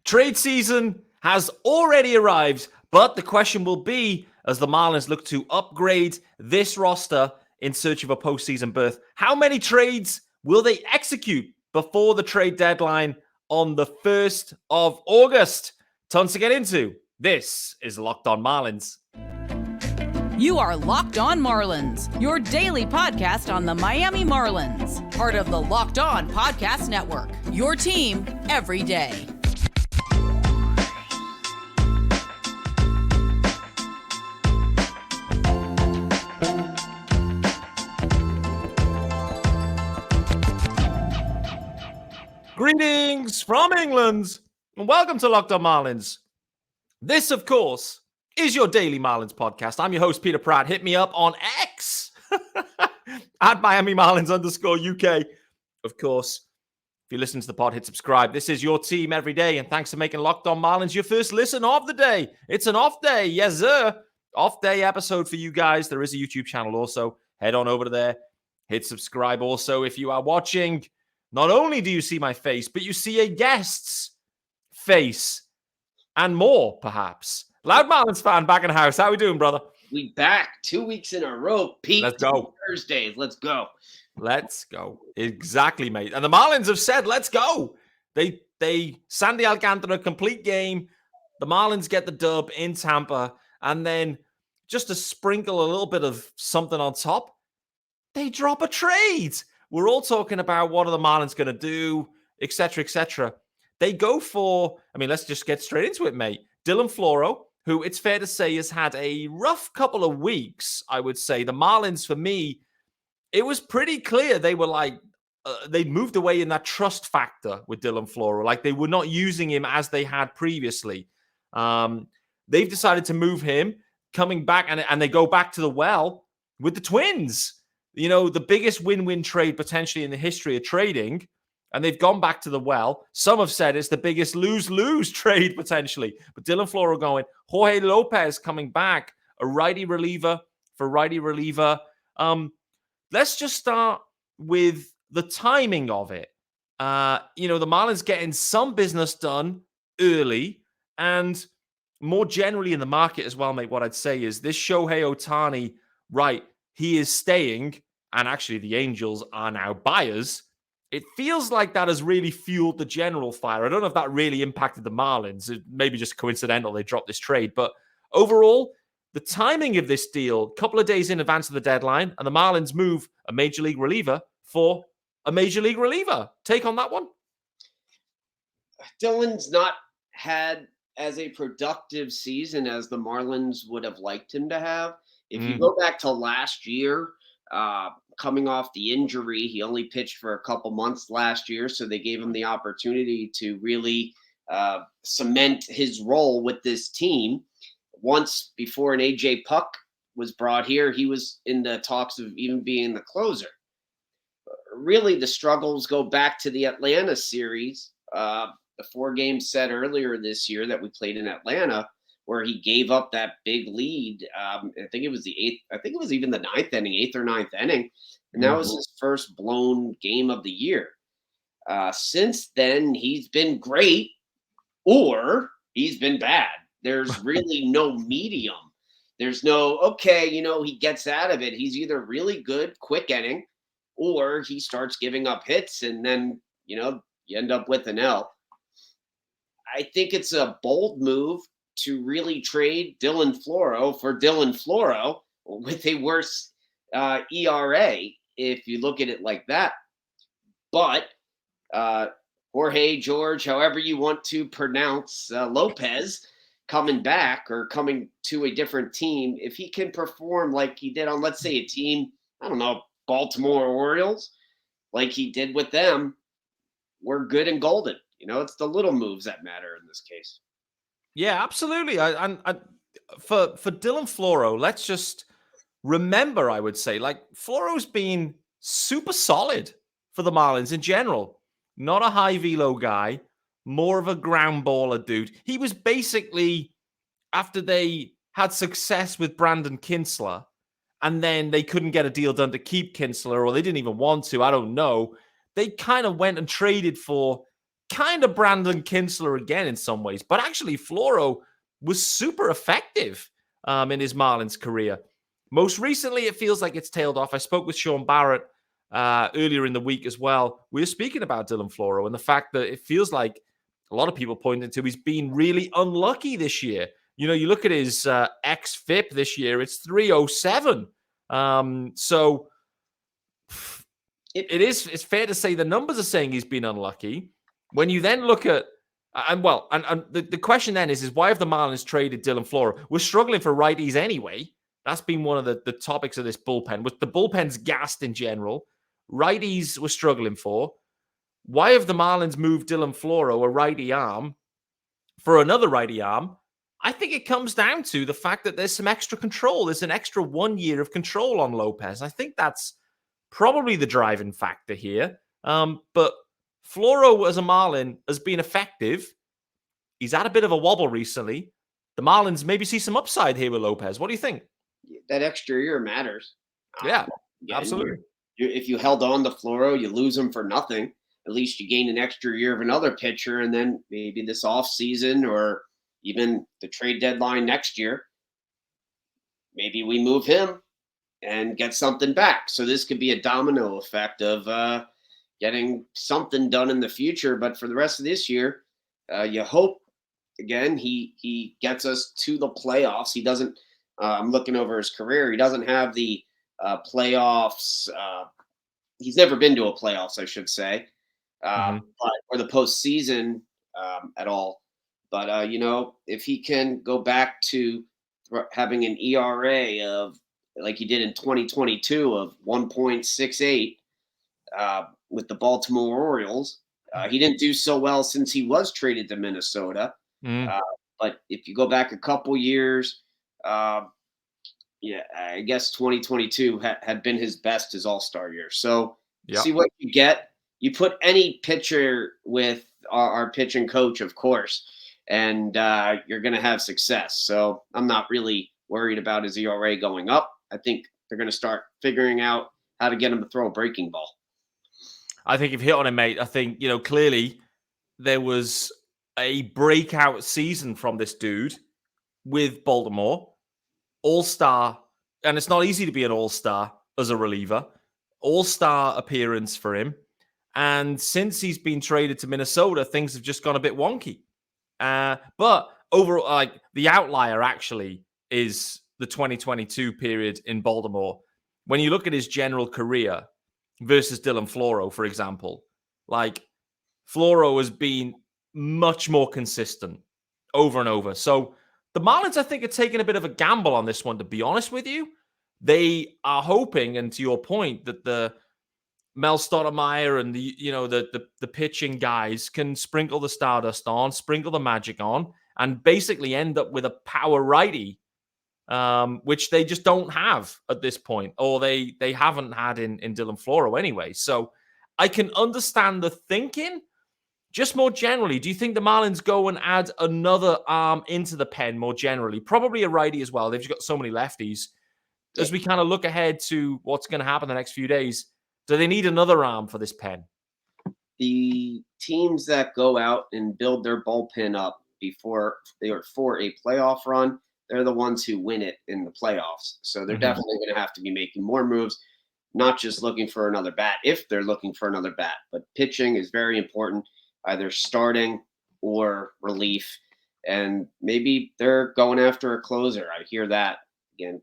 Trade season has already arrived, but the question will be, as the Marlins look to upgrade this roster in search of a postseason berth, how many trades will they execute before the trade deadline on the 1st of August? Tons to get into. This is Locked On Marlins. You are Locked On Marlins, your daily podcast on the Miami Marlins. Part of the Locked On Podcast Network, your team every day. Greetings from England, and welcome to Locked On Marlins. This, of course, is your daily Marlins podcast. I'm your host, Peter Pratt. Hit me up on X at Miami Marlins _UK. Of course, if you listen to the pod, hit subscribe. This is your team every day, and thanks for making Locked On Marlins your first listen of the day. It's an off day, yes, sir. Off day episode for you guys. There is a YouTube channel also. Head on over there. Hit subscribe also if you are watching. Not only do you see my face, but you see a guest's face and more, perhaps. Loud Marlins fan back in the house. How we doing, brother? We back 2 weeks in a row. Pete, let's go. Thursdays. Let's go. Let's go. Exactly, mate. And the Marlins have said, let's go. They Sandy Alcantara, complete game. The Marlins get the dub in Tampa. And then just to sprinkle a little bit of something on top, they drop a trade. We're all talking about what are the Marlins going to do, et cetera, et cetera. They go for, let's just get straight into it, mate. Dylan Floro, who it's fair to say has had a rough couple of weeks, I would say. The Marlins, for me, it was pretty clear they were like, they moved away in that trust factor with Dylan Floro. Like they were not using him as they had previously. They've decided to move him, coming back, and they go back to the well with the Twins. You know, the biggest win-win trade potentially in the history of trading, and they've gone back to the well. Some have said it's the biggest lose-lose trade potentially. But Dylan Floro going, Jorge Lopez coming back, a righty reliever for righty reliever. Let's just start with the timing of it. The Marlins getting some business done early, and more generally in the market as well, mate, what I'd say is this Shohei Ohtani, right, he is staying, and actually the Angels are now buyers. It feels like that has really fueled the general fire. I don't know if that really impacted the Marlins. It may be just coincidental they dropped this trade. But overall, the timing of this deal, a couple of days in advance of the deadline, and the Marlins move a major league reliever for a major league reliever. Take on that one? Dylan's not had as a productive season as the Marlins would have liked him to have. If you go back to last year, coming off the injury, he only pitched for a couple months last year, so they gave him the opportunity to really cement his role with this team. Once before an AJ Puck was brought here, he was in the talks of even being the closer. Really, the struggles go back to the Atlanta series, the 4-game set earlier this year that we played in Atlanta, where he gave up that big lead. I think it was the 8th. I think it was even the 9th inning, 8th or 9th inning. And that was his first blown game of the year. Since then, he's been great or he's been bad. There's really no medium. There's no, he gets out of it. He's either really good, quick inning, or he starts giving up hits and then, you end up with an L. I think it's a bold move to really trade Dylan Floro for Dylan Floro with a worse ERA, if you look at it like that. But Jorge, George, however you want to pronounce Lopez, coming back or coming to a different team, if he can perform like he did on, let's say, a team, I don't know, Baltimore Orioles, like he did with them, we're good and golden. It's the little moves that matter in this case. Yeah, absolutely. And for Dylan Floro, let's just remember, I would say, like Floro's been super solid for the Marlins in general. Not a high velo guy, more of a ground baller dude. He was basically, after they had success with Brandon Kinsler, and then they couldn't get a deal done to keep Kinsler, or they didn't even want to, I don't know. They kind of went and traded for kind of Brandon Kinsler again in some ways, but actually Floro was super effective in his Marlins career. Most recently, it feels like it's tailed off. I spoke with Sean Barrett earlier in the week as well. We were speaking about Dylan Floro and the fact that it feels like a lot of people pointing to he's been really unlucky this year. You know, you look at his xFIP this year, it's 307. So it's fair to say the numbers are saying he's been unlucky. When you then look at, the question then is why have the Marlins traded Dylan Floro? We're struggling for righties anyway. That's been one of the topics of this bullpen. With the bullpen's gassed in general, righties we're struggling for. Why have the Marlins moved Dylan Floro, a righty arm, for another righty arm? I think it comes down to the fact that there's some extra control. There's an extra 1 year of control on Lopez. I think that's probably the driving factor here. But Floro as a Marlin has been effective. He's had a bit of a wobble recently. The Marlins maybe see some upside here with Lopez. What do you think? That extra year matters. Yeah, absolutely. If you held on to Floro, you lose him for nothing. At least you gain an extra year of another pitcher, and then maybe this offseason or even the trade deadline next year, maybe we move him and get something back. So this could be a domino effect of getting something done in the future. But for the rest of this year, you hope, again, he gets us to the playoffs. He doesn't I'm looking over his career. He doesn't have the playoffs. He's never been to a playoffs, I should say, or the postseason at all. But, if he can go back to having an ERA of, like he did in 2022, of 1.68 with the Baltimore Orioles, he didn't do so well since he was traded to Minnesota. But if you go back a couple years, I guess 2022 had been his best, his all-star year. So see what you get. You put any pitcher with our pitching coach, of course, and you're going to have success. So I'm not really worried about his ERA going up. I think they're going to start figuring out how to get him to throw a breaking ball. I think you've hit on it, mate. I think, clearly there was a breakout season from this dude with Baltimore. All-star, and it's not easy to be an all-star as a reliever. All-star appearance for him. And since he's been traded to Minnesota, things have just gone a bit wonky. But overall, the outlier actually is the 2022 period in Baltimore. When you look at his general career versus Dylan Floro, for example, Floro has been much more consistent over and over. So the Marlins, I think, are taking a bit of a gamble on this one, to be honest with you. They are hoping, and to your point, that the Mel Stottlemyre and the pitching guys can sprinkle the stardust on, sprinkle the magic on, and basically end up with a power righty, which they just don't have at this point, or they haven't had in Dylan Floro anyway. So I can understand the thinking. Just more generally, do you think the Marlins go and add another arm into the pen more generally? Probably a righty as well. They've just got so many lefties. As we kind of look ahead to what's going to happen the next few days, do they need another arm for this pen? The teams that go out and build their bullpen up before they are for a playoff run, they're the ones who win it in the playoffs. So they're definitely going to have to be making more moves, not just looking for another bat, if they're looking for another bat. But pitching is very important, either starting or relief. And maybe they're going after a closer. I hear that, again,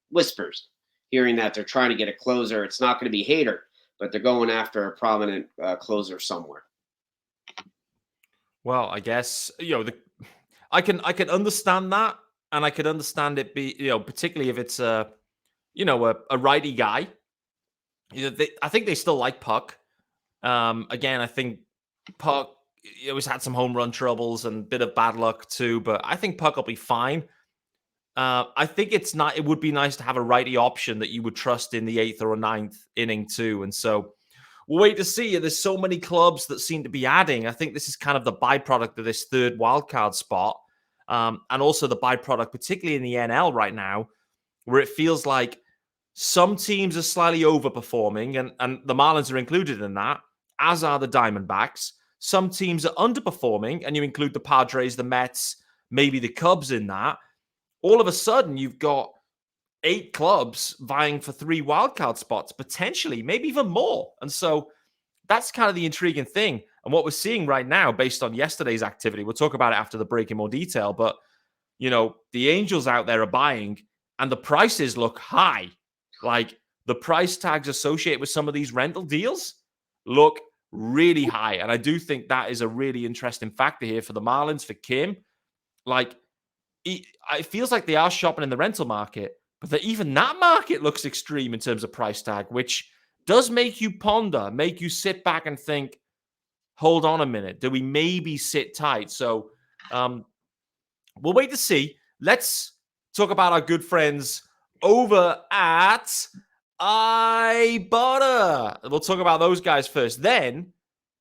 whispers, hearing that they're trying to get a closer. It's not going to be Hader, but they're going after a prominent closer somewhere. Well, I guess, I can understand that, and I can understand it be, particularly if it's a righty guy. I think they still like Puck. Again, I think Puck always had some home run troubles and a bit of bad luck too, but I think Puck will be fine. I think it would be nice to have a righty option that you would trust in the 8th or 9th inning too. And so we'll wait to see. There's so many clubs that seem to be adding. I think this is kind of the byproduct of this third wildcard spot. And also the byproduct, particularly in the NL right now, where it feels like some teams are slightly overperforming, and the Marlins are included in that, as are the Diamondbacks. some teams are underperforming, and you include the Padres, the Mets, maybe the Cubs in that, all of a sudden you've got 8 clubs vying for 3 wildcard spots, potentially, maybe even more. And so that's kind of the intriguing thing. And what we're seeing right now, based on yesterday's activity, we'll talk about it after the break in more detail, but, the Angels out there are buying, and the prices look high. Like, the price tags associated with some of these rental deals look really high. And I do think that is a really interesting factor here for the Marlins, for Kim. Like, it feels like they are shopping in the rental market, but that even that market looks extreme in terms of price tag, which does make you ponder, make you sit back and think, hold on a minute, do we maybe sit tight? So we'll wait to see. Let's talk about our good friends over at Ibotta. We'll talk about those guys first. Then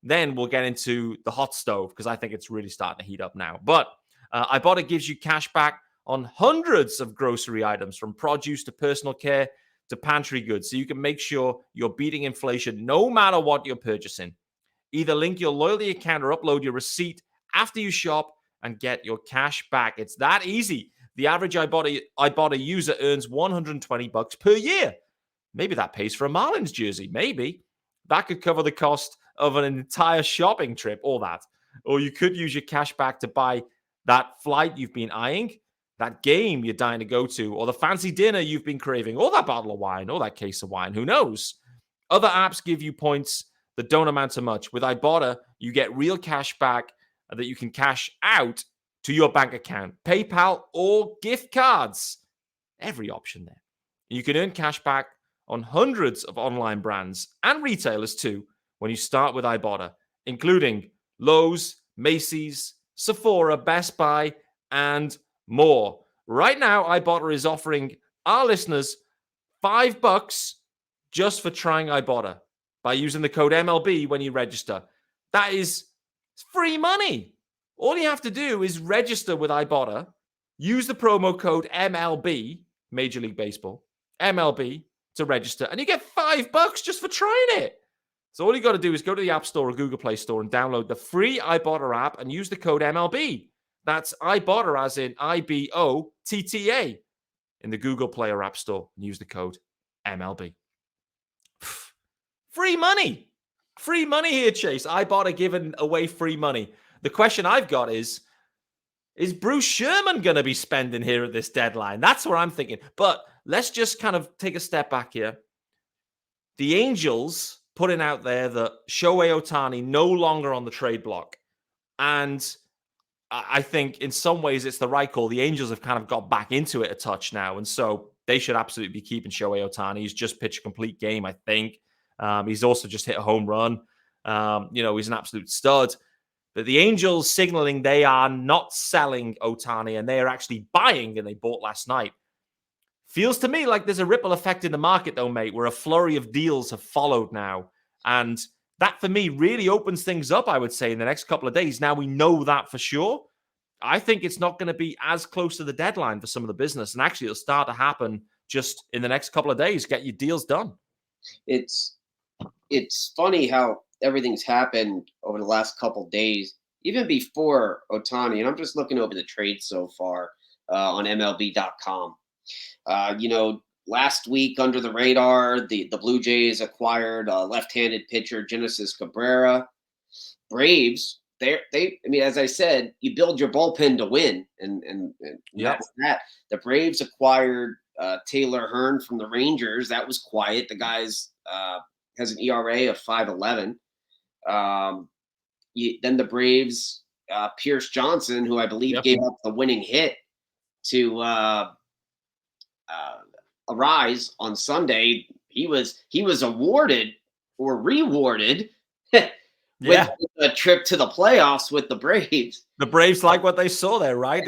we'll get into the hot stove, because I think it's really starting to heat up now. But Ibotta gives you cash back on hundreds of grocery items, from produce to personal care to pantry goods, so you can make sure you're beating inflation no matter what you're purchasing. Either link your loyalty account or upload your receipt after you shop and get your cash back. It's that easy. The average Ibotta user earns $120 per year. Maybe that pays for a Marlins jersey. Maybe that could cover the cost of an entire shopping trip, all that. Or you could use your cash back to buy that flight you've been eyeing, that game you're dying to go to, or the fancy dinner you've been craving, or that bottle of wine, or that case of wine. Who knows? Other apps give you points that don't amount to much. With Ibotta, you get real cash back that you can cash out to your bank account, PayPal, or gift cards. Every option there. You can earn cash back on hundreds of online brands and retailers too when you start with Ibotta, including Lowe's, Macy's, Sephora, Best Buy, and more. Right now, Ibotta is offering our listeners $5 just for trying Ibotta by using the code MLB when you register. That is free money. All you have to do is register with Ibotta, use the promo code MLB, Major League Baseball, MLB, to register, and you get $5 just for trying it. So all you got to do is go to the App Store or Google Play Store and download the free Ibotta app and use the code MLB. That's Ibotta, as in IBOTTA, in the Google Play or App Store, and use the code MLB. Free money. Free money here, Chase. Ibotta giving away free money. The question I've got is Bruce Sherman going to be spending here at this deadline? That's what I'm thinking. But let's just kind of take a step back here. The Angels putting out there that Shohei Ohtani no longer on the trade block. And I think in some ways it's the right call. The Angels have kind of got back into it a touch now. And so they should absolutely be keeping Shohei Ohtani. He's just pitched a complete game, I think. He's also just hit a home run. He's an absolute stud. But the Angels signaling they are not selling Ohtani and they are actually buying, and they bought last night. Feels to me like there's a ripple effect in the market, though, mate, where a flurry of deals have followed now. And that, for me, really opens things up, I would say, in the next couple of days. Now we know that for sure. I think it's not going to be as close to the deadline for some of the business. And actually, it'll start to happen just in the next couple of days. Get your deals done. It's funny how everything's happened over the last couple of days, even before Ohtani. And I'm just looking over the trade so far on MLB.com. Last week, under the radar, the Blue Jays acquired left-handed pitcher Genesis Cabrera. Braves, as I said, you build your bullpen to win, and that's that. The Braves acquired Taylor Hearn from the Rangers. That was quiet. The guy's has an ERA of 5.11. Then the Braves, Pierce Johnson, who I believe gave up the winning hit to Arise on Sunday. He was awarded or rewarded with a trip to the playoffs with the Braves. The Braves like what they saw there, right?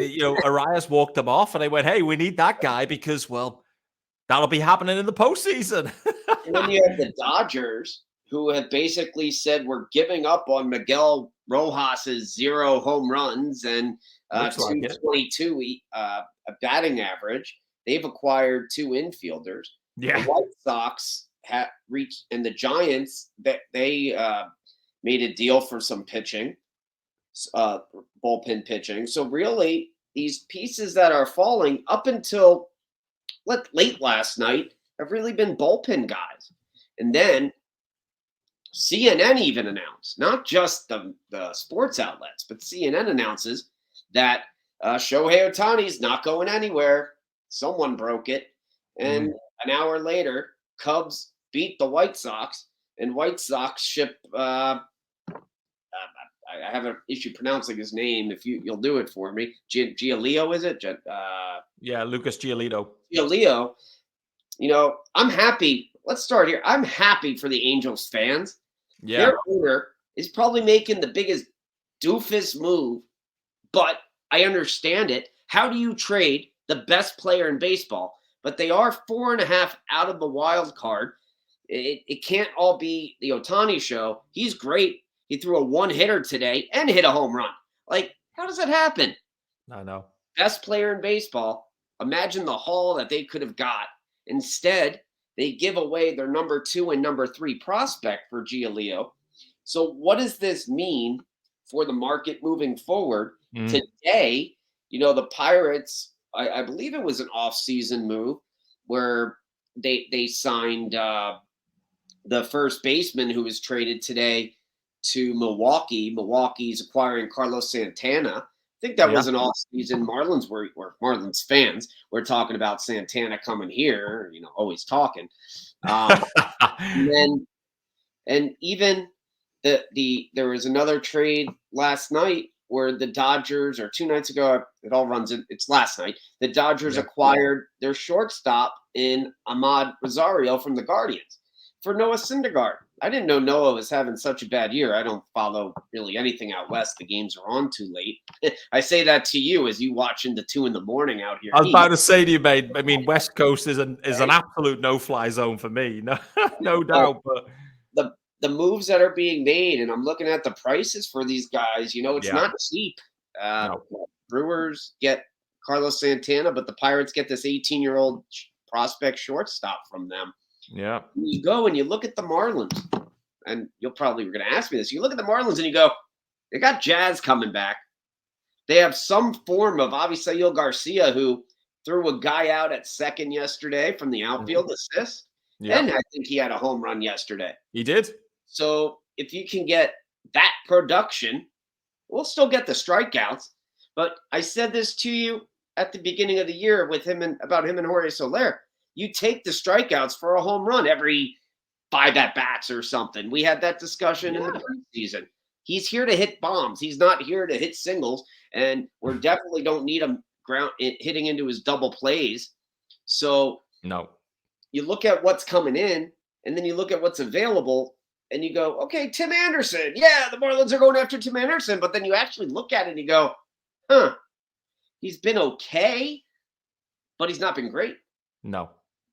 Arias walked them off, and they went, "Hey, we need that guy because, well, that'll be happening in the postseason." And then you have the Dodgers, who have basically said we're giving up on Miguel Rojas's 0 home runs and 222 batting average. They've acquired 2 infielders. Yeah. The White Sox have reached, and the Giants, they made a deal for some pitching, bullpen pitching. So really, these pieces that are falling up until late last night have really been bullpen guys. And then CNN even announced, not just the sports outlets, but CNN announces that Shohei Ohtani's not going anywhere. Someone broke it. And an hour later, Cubs beat the White Sox, and White Sox ship I have an issue pronouncing his name. If you'll do it for me, Giolito, is it? Yeah, Lucas Giolito. Giolito. I'm happy. Let's start here. I'm happy for the Angels fans. Yeah. Their owner is probably making the biggest doofus move, but I understand it. How do you trade the best player in baseball? But they are 4.5 out of the wild card. It can't all be the Ohtani show. He's great. He threw a one-hitter today and hit a home run. Like, how does that happen? I know. Best player in baseball. Imagine the haul that they could have got. Instead, they give away their number 2 and number 3 prospect for Giolito. So what does this mean for the market moving forward? Today, the Pirates, I believe it was an off-season move where they signed the first baseman who was traded today to Milwaukee. Milwaukee's acquiring Carlos Santana. I think that was an off-season. Marlins were Marlins fans. We're talking about Santana coming here, always talking. And even there was another trade last night where the Dodgers, or 2 nights ago, it's last night, the Dodgers acquired their shortstop in Ahmad Rosario from the Guardians for Noah Syndergaard. I didn't know Noah was having such a bad year. I don't follow really anything out west. The games are on too late. I say that to you as you watch into 2 a.m. out here. I was about to say to you, mate. I mean, West Coast is an absolute no-fly zone for me. No doubt. But the moves that are being made, and I'm looking at the prices for these guys. It's not cheap. No. Brewers get Carlos Santana, but the Pirates get this 18-year-old prospect shortstop from them. Yeah. You go and you look at the Marlins, and you're going to ask me this. You look at the Marlins and you go, they got Jazz coming back. They have some form of Avisail Garcia, who threw a guy out at second yesterday from the outfield assist. Yeah. And I think he had a home run yesterday. He did. So if you can get that production, we'll still get the strikeouts. But I said this to you at the beginning of the year about him and Jorge Soler. You take the strikeouts for a home run every 5 at-bats or something. We had that discussion in the preseason. He's here to hit bombs. He's not here to hit singles, and we definitely don't need him hitting into his double plays. So no, you look at what's coming in, and then you look at what's available, and you go, okay, Tim Anderson. Yeah, the Marlins are going after Tim Anderson, but then you actually look at it and you go, he's been okay, but he's not been great. No.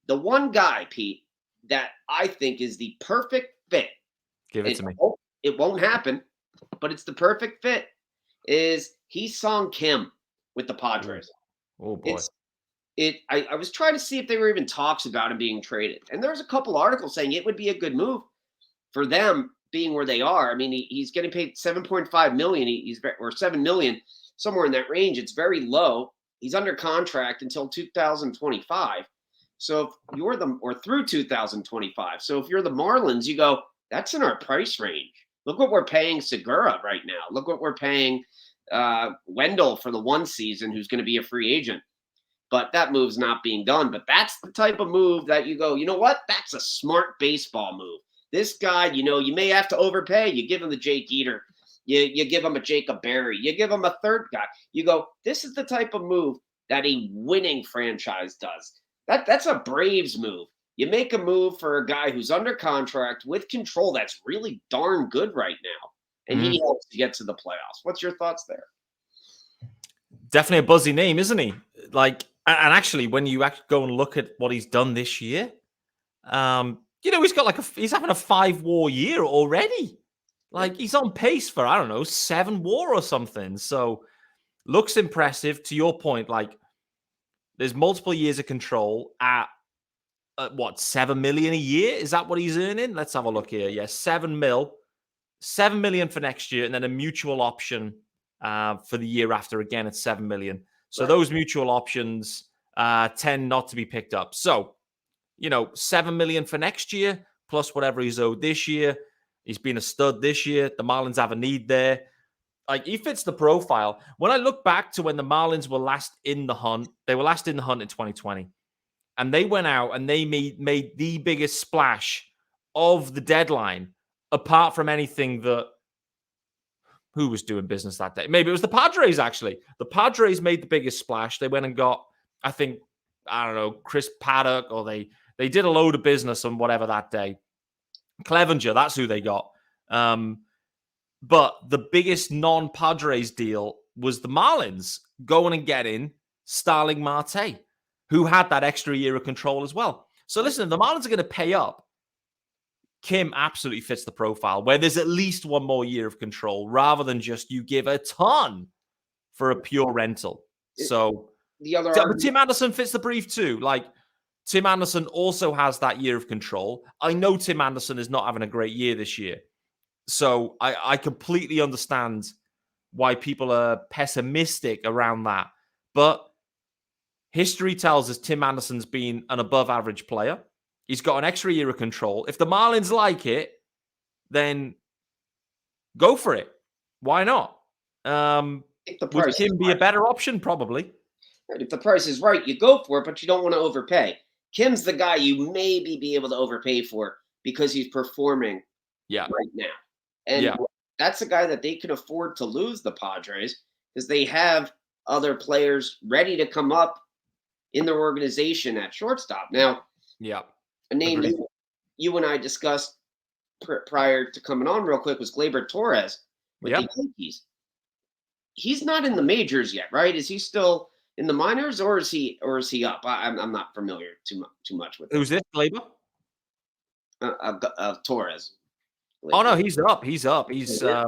The one guy, Pete, that I think is the perfect fit. Give it to me. It won't happen, but it's the perfect fit. Is Hee-Sung Kim with the Padres? Oh boy! I was trying to see if there were even talks about him being traded, and there's a couple articles saying it would be a good move for them, being where they are. I mean, he's getting paid $7.5 million. Or $7 million, somewhere in that range. It's very low. He's under contract until 2025. So if you're through 2025. So if you're the Marlins, you go, that's in our price range. Look what we're paying Segura right now. Look what we're paying Wendell for the one season, who's going to be a free agent. But that move's not being done. But that's the type of move that you go, you know what? That's a smart baseball move. This guy, you may have to overpay. You give him the Jake Eater. You give him a Jacob Berry. You give him a third guy. You go, this is the type of move that a winning franchise does. That's a Braves move. You make a move for a guy who's under contract with control that's really darn good right now, and he helps you get to the playoffs. What's your thoughts there? Definitely a buzzy name, isn't he? And actually, when you actually go and look at what he's done this year, he's got he's having a 5-WAR year already. He's on pace for, I don't know, 7 WAR or something. So looks impressive. To your point, there's multiple years of control at what, $7 million a year? Is that what he's earning? Let's have a look here. Yeah, $7 million $7 million for next year, and then a mutual option for the year after. Again, it's $7 million. So Right. those mutual options tend not to be picked up. So, $7 million for next year, plus whatever he's owed this year. He's been a stud this year. The Marlins have a need there. Like, he fits the profile. When I look back to when the Marlins were last in the hunt, they were last in the hunt in 2020. And they went out and they made the biggest splash of the deadline, apart from anything that who was doing business that day. Maybe it was the Padres, actually. The Padres made the biggest splash. They went and got, I don't know, Chris Paddock, or they did a load of business on whatever that day. Clevenger, that's who they got. But the biggest non-Padres deal was the Marlins going and getting Starling Marte, who had that extra year of control as well. So listen, if the Marlins are going to pay up, Kim absolutely fits the profile, where there's at least one more year of control rather than just you give a ton for a pure rental. So but Tim Anderson fits the brief too. Like, Tim Anderson also has that year of control. I know Tim Anderson is not having a great year this year. So I completely understand why people are pessimistic around that. But history tells us Tim Anderson's been an above average player. He's got an extra year of control. If the Marlins like it, then go for it. Why not? Would Kim be a better option? Probably. If the price is right, you go for it, but you don't want to overpay. Kim's the guy you maybe be able to overpay for because he's performing right now. And that's a guy that they can afford to lose, the Padres, because they have other players ready to come up in their organization at shortstop. Now, a name you and I discussed prior to coming on real quick was Gleyber Torres with the Yankees. He's not in the majors yet, right? Is he still in the minors, or is he up? I'm not familiar too much with. Who's this, Gleyber? Torres. Oh no, he's up. He's let's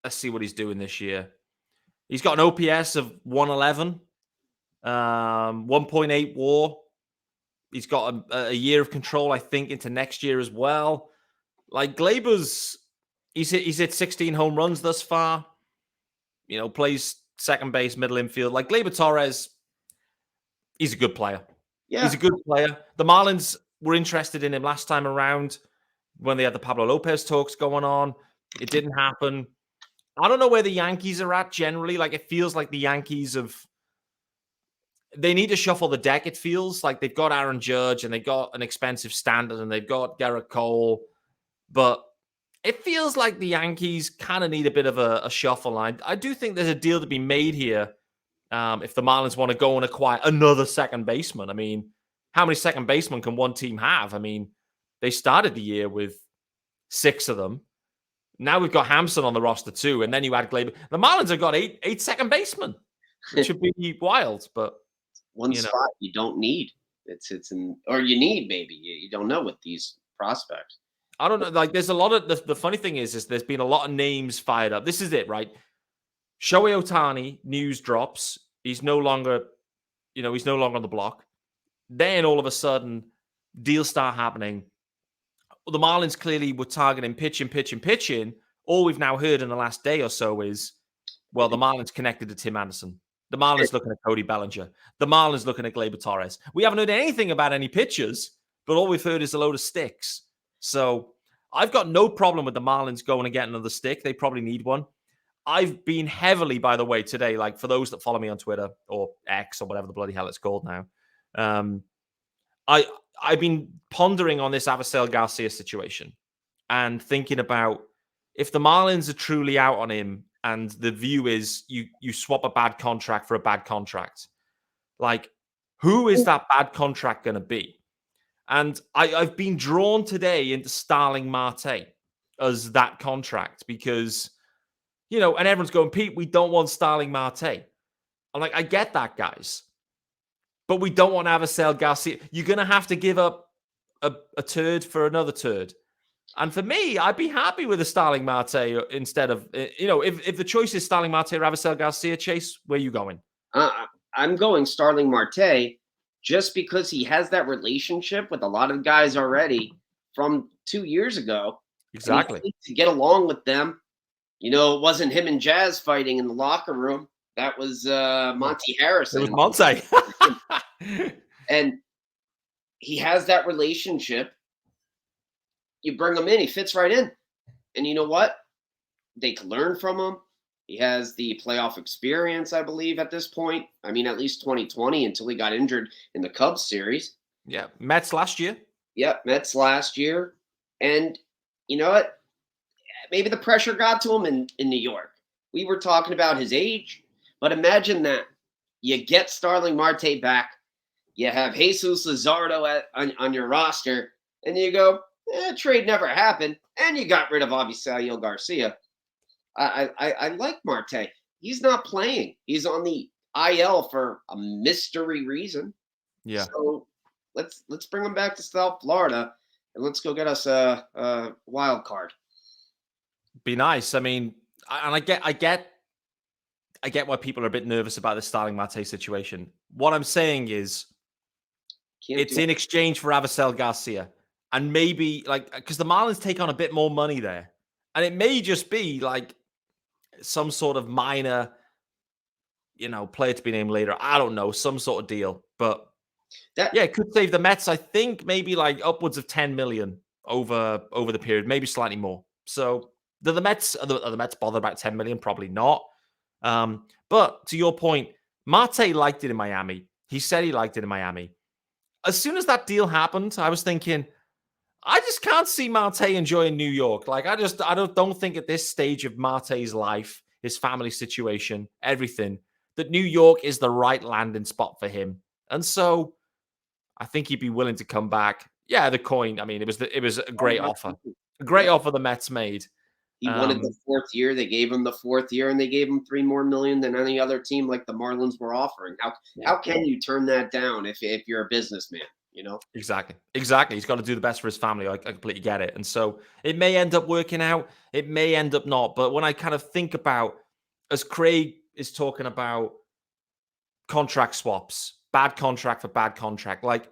see what he's doing this year. He's got an OPS of 111, 1.8 WAR. He's got a year of control, I think, into next year as well. Like, Gleyber's, he's hit 16 home runs thus far. Plays second base, middle infield. Like, Gleyber Torres, he's a good player. Yeah, he's a good player. The Marlins were interested in him last time around when they had the Pablo Lopez talks going on. It didn't happen. I don't know where the Yankees are at generally. Like, it feels like the Yankees they need to shuffle the deck. It feels like they've got Aaron Judge and they've got an expensive Standard and they've got Garrett Cole. But it feels like the Yankees kind of need a bit of a shuffle. I do think there's a deal to be made here if the Marlins want to go and acquire another second baseman. I mean, how many second basemen can one team have? I mean, they started the year with 6 of them. Now we've got Hampson on the roster too, and then you add Gleyber. The Marlins have got eight second basemen, which should be wild. But one spot you don't need. Or you need maybe. You don't know with these prospects. I don't know. Like, there's a lot of the funny thing is there's been a lot of names fired up. This is it, right? Shohei Ohtani news drops. He's no longer on the block. Then all of a sudden, deals start happening. Well, the Marlins clearly were targeting pitching. All we've now heard in the last day or so is, well, the Marlins connected to Tim Anderson. The Marlins looking at Cody Bellinger. The Marlins looking at Gleyber Torres. We haven't heard anything about any pitchers, but all we've heard is a load of sticks. So I've got no problem with the Marlins going and getting another stick. They probably need one. I've been heavily, by the way, today, like, for those that follow me on Twitter or X or whatever the bloody hell it's called now, I've been pondering on this Avisail Garcia situation and thinking about if the Marlins are truly out on him and the view is you swap a bad contract for a bad contract, like, who is that bad contract going to be? And I've been drawn today into Starling Marte as that contract because, and everyone's going, Pete, we don't want Starling Marte. I'm like, I get that, guys. But we don't want Avisail Garcia. You're going to have to give up a turd for another turd. And for me, I'd be happy with a Starling Marte instead of, if the choice is Starling Marte or Avisail Garcia, Chase, where are you going? I'm going Starling Marte just because he has that relationship with a lot of guys already from 2 years ago. Exactly. And he seemed to get along with them. You know, it wasn't him and Jazz fighting in the locker room. That was Monty Harrison. It was Monte. And he has that relationship. You bring him in, he fits right in. And you know what? They can learn from him. He has the playoff experience, I believe, at this point. I mean, at least 2020 until he got injured in the Cubs series. Yeah, Mets last year. Yep, Mets last year. And you know what? Maybe the pressure got to him in New York. We were talking about his age, but imagine that. You get Starling Marte back. You have Jesus Luzardo on your roster, and you go, trade never happened, and you got rid of Avisail Garcia. I like Marte. He's not playing. He's on the IL for a mystery reason. Yeah. So let's bring him back to South Florida, and let's go get us a wild card. Be nice. I mean, and I get why people are a bit nervous about the Starling Marte situation. What I'm saying is, it's in exchange for Avisail Garcia, and maybe because the Marlins take on a bit more money there, and it may just be like some sort of minor, player to be named later. I don't know, some sort of deal, but it could save the Mets. I think maybe like upwards of 10 million over the period, maybe slightly more. So are the Mets bothered about 10 million? Probably not. But to your point, Marte liked it in Miami. He said he liked it in Miami. As soon as that deal happened, I was thinking, I just can't see Marte enjoying New York. Like, I don't think at this stage of Marte's life, his family situation, everything, that New York is the right landing spot for him. And so I think he'd be willing to come back. Yeah, the coin. I mean, it was a great offer. A great offer the Mets made. He wanted the 4th year. They gave him the 4th year, and they gave him $3 more million than any other team like the Marlins were offering. How can you turn that down if you're a businessman? Exactly. He's got to do the best for his family. I completely get it. And so it may end up working out. It may end up not. But when I kind of think about, as Craig is talking about contract swaps, bad contract for bad contract, like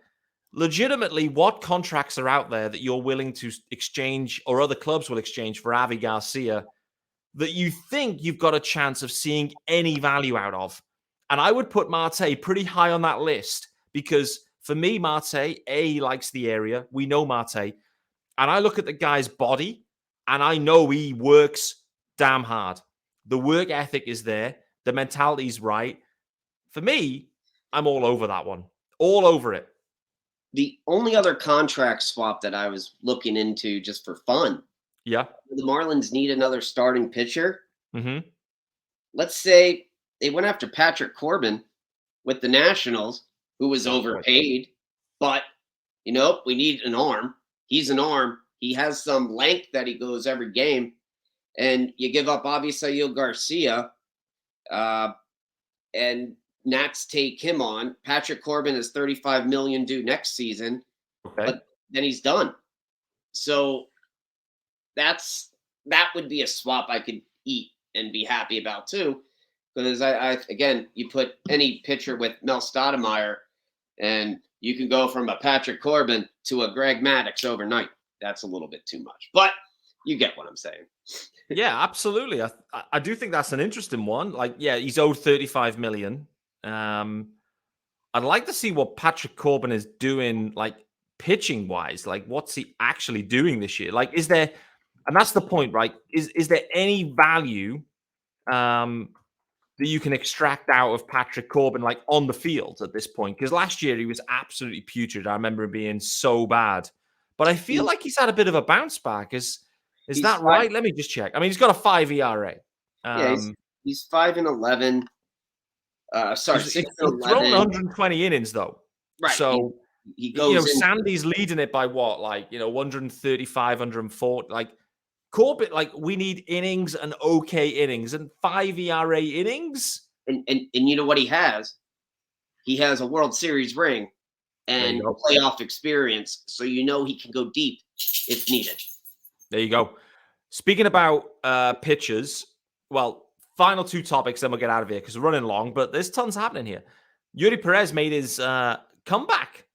legitimately, what contracts are out there that you're willing to exchange or other clubs will exchange for Avi Garcia that you think you've got a chance of seeing any value out of? And I would put Marte pretty high on that list because for me, Marte, he likes the area. We know Marte. And I look at the guy's body and I know he works damn hard. The work ethic is there. The mentality's right. For me, I'm all over that one. All over it. The only other contract swap that I was looking into just for fun. Yeah. The Marlins need another starting pitcher. Mm-hmm. Let's say they went after Patrick Corbin with the Nationals, who was overpaid, but we need an arm. He's an arm. He has some length that he goes every game, and you give up Avisail Garcia, and Nats take him on. Patrick Corbin is $35 million due next season, but then he's done. So that would be a swap I could eat and be happy about too, because again, you put any pitcher with Mel Stoudemire, and you can go from a Patrick Corbin to a Greg Maddux overnight. That's a little bit too much, but you get what I'm saying. Yeah, absolutely. I do think that's an interesting one. Like, yeah, he's owed $35 million. I'd like to see what Patrick Corbin is doing, like pitching wise. Like, what's he actually doing this year? Like, is there, and that's the point, right? Is there any value that you can extract out of Patrick Corbin, like on the field at this point? Because last year he was absolutely putrid. I remember him being so bad. But I feel like he's had a bit of a bounce back. Is that right? Let me just check. I mean, he's got a 5 ERA. He's 5-11. Sorry, 6-11. He's thrown 120 innings though. Right. So he goes. Sandy's leading it by what? Like 135, 140. Like Corbett, like we need innings and okay innings and 5 ERA innings. And you know what he has? He has a World Series ring and playoff experience, so he can go deep if needed. There you go. Speaking about pitchers, well, final 2 topics, then we'll get out of here because we're running long, but there's tons happening here. Yuri Perez made his comeback.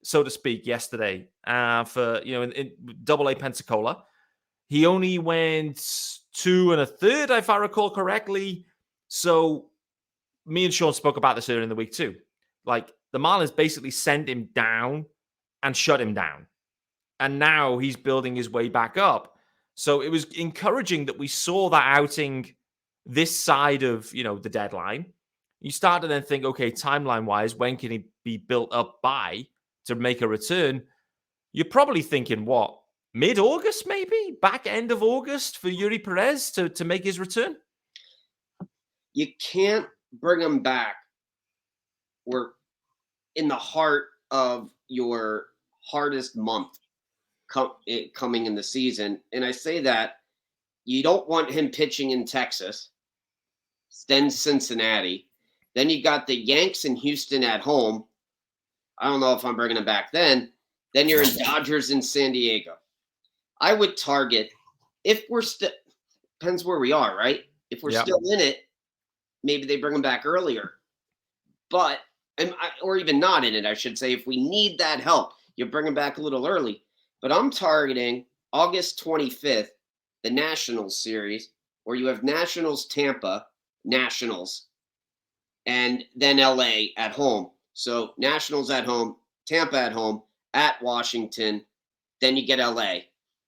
so to speak, yesterday for, in Double-A Pensacola. He only went 2 1/3, if I recall correctly. So me and Sean spoke about this earlier in the week too. Like, the Marlins basically sent him down and shut him down. And now he's building his way back up. So it was encouraging that we saw that outing this side of, the deadline. You start to then think, okay, timeline-wise, when can he be built up by to make a return? You're probably thinking, what, mid-August maybe? Back end of August for Yuri Perez to make his return? You can't bring him back. We're in the heart of your hardest month coming in the season. And I say that you don't want him pitching in Texas, then Cincinnati. Then you got the Yanks and Houston at home. I don't know if I'm bringing him back then. Then you're in Dodgers in San Diego. I would target, if we're still, depends where we are, right? If we're still in it, maybe they bring him back earlier. But, or even not in it, I should say, if we need that help, you bring him back a little early. But I'm targeting August 25th, the Nationals series, where you have Nationals Tampa, Nationals, and then LA at home. So Nationals at home, Tampa at home, at Washington, then you get LA.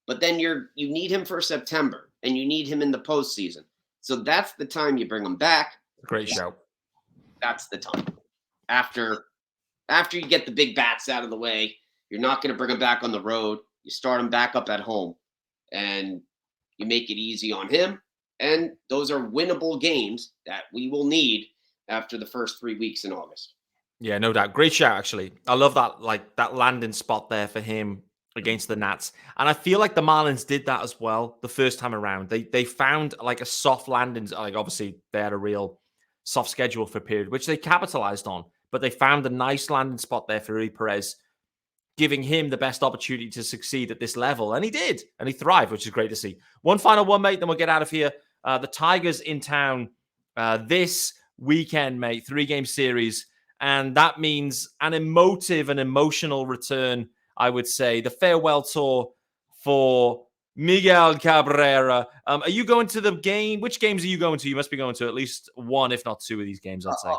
But then you need him for September, and you need him in the postseason. So that's the time you bring him back. Great show. That's the time. After you get the big bats out of the way, you're not going to bring him back on the road. You start him back up at home, and you make it easy on him. And those are winnable games that we will need after the first 3 weeks in August. Yeah, no doubt. Great shout, actually. I love that, like, that landing spot there for him against the Nats. And I feel like the Marlins did that as well the first time around. They found like a soft landing. Like, obviously, they had a real soft schedule for a period, which they capitalized on. But they found a nice landing spot there for Yuri Perez, giving him the best opportunity to succeed at this level. And he did. And he thrived, which is great to see. One final one, mate, then we'll get out of here. The Tigers in town this weekend, mate. 3-game series. And that means an emotive and emotional return, I would say. The farewell tour for Miguel Cabrera. Are you going to the game? Which games are you going to? You must be going to at least one, if not two of these games, I'd say.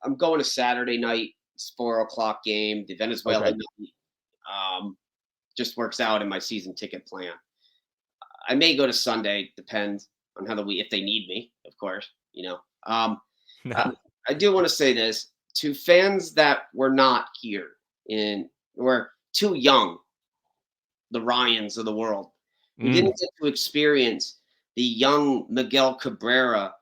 I'm going to Saturday night. It's 4:00 game. The Venezuela night just works out in my season ticket plan. I may go to Sunday. Depends on how if they need me, of course. I do want to say this to fans that were not here were too young, the Ryans of the world. We didn't get to experience the young Miguel Cabrera,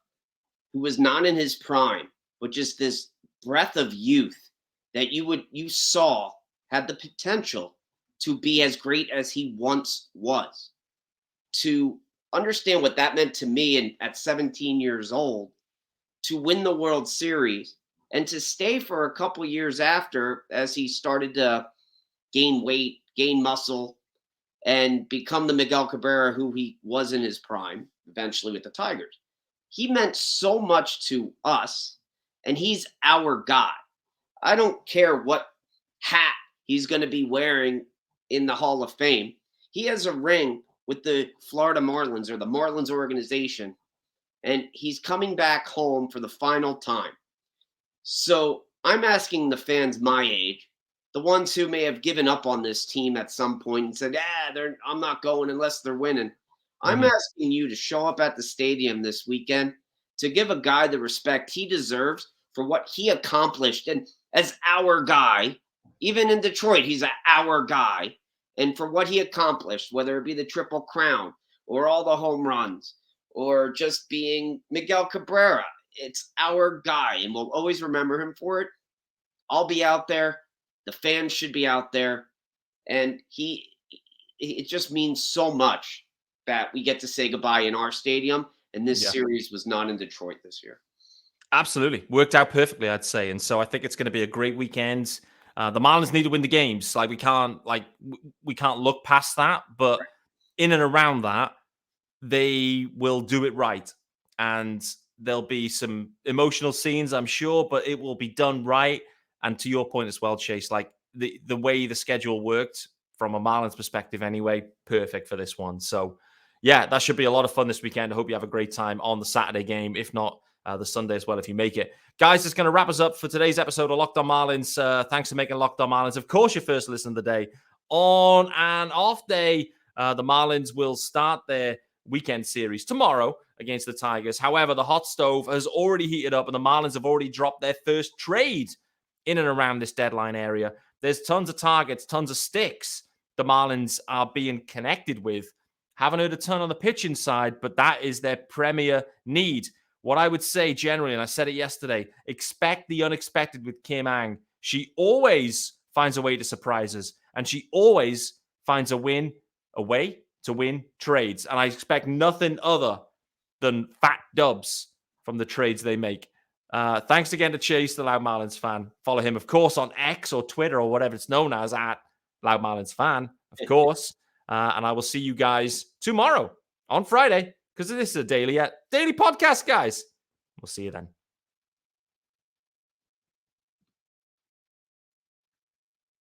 who was not in his prime, but just this breath of youth that you saw had the potential to be as great as he once was. To understand what that meant to me, and at 17 years old, to win the World Series and to stay for a couple years after, as he started to gain weight, gain muscle, and become the Miguel Cabrera who he was in his prime, eventually with the Tigers. He meant so much to us, and he's our guy. I don't care what hat he's going to be wearing in the Hall of Fame. He has a ring with the Florida Marlins, or the Marlins organization, and he's coming back home for the final time. So I'm asking the fans my age, the ones who may have given up on this team at some point and said, I'm not going unless they're winning. I'm asking you to show up at the stadium this weekend to give a guy the respect he deserves for what he accomplished. And as our guy, even in Detroit, he's our guy. And for what he accomplished, whether it be the Triple Crown or all the home runs or just being Miguel Cabrera, it's our guy. And we'll always remember him for it. I'll be out there. The fans should be out there. And it just means so much that we get to say goodbye in our stadium. And this series was not in Detroit this year. Absolutely. Worked out perfectly, I'd say. And so I think it's going to be a great weekend. The Marlins need to win the games. We can't look past that. But in and around that, they will do it right. And there'll be some emotional scenes, I'm sure, but it will be done right. And to your point as well, Chase, the way the schedule worked from a Marlins perspective anyway, perfect for this one. So, yeah, that should be a lot of fun this weekend. I hope you have a great time on the Saturday game, if not the Sunday as well, if you make it. Guys, it's going to wrap us up for today's episode of Locked On Marlins. Thanks for making Locked On Marlins, of course, your first listen of the day. On an off day, the Marlins will start their weekend series tomorrow against the Tigers. However, the hot stove has already heated up and the Marlins have already dropped their first trade in and around this deadline area. There's tons of targets, tons of sticks the Marlins are being connected with. Haven't heard a ton on the pitching side, but that is their premier need. What I would say generally, and I said it yesterday, expect the unexpected with Kim Ang. She always finds a way to surprise us, and she always finds a way to win trades. And I expect nothing other than fat dubs from the trades they make. Thanks again to Chase, the Loud Marlins fan. Follow him, of course, on X or Twitter or whatever it's known as, at Loud Marlins fan, of course. And I will see you guys tomorrow on Friday, because this is a daily podcast, guys. We'll see you then.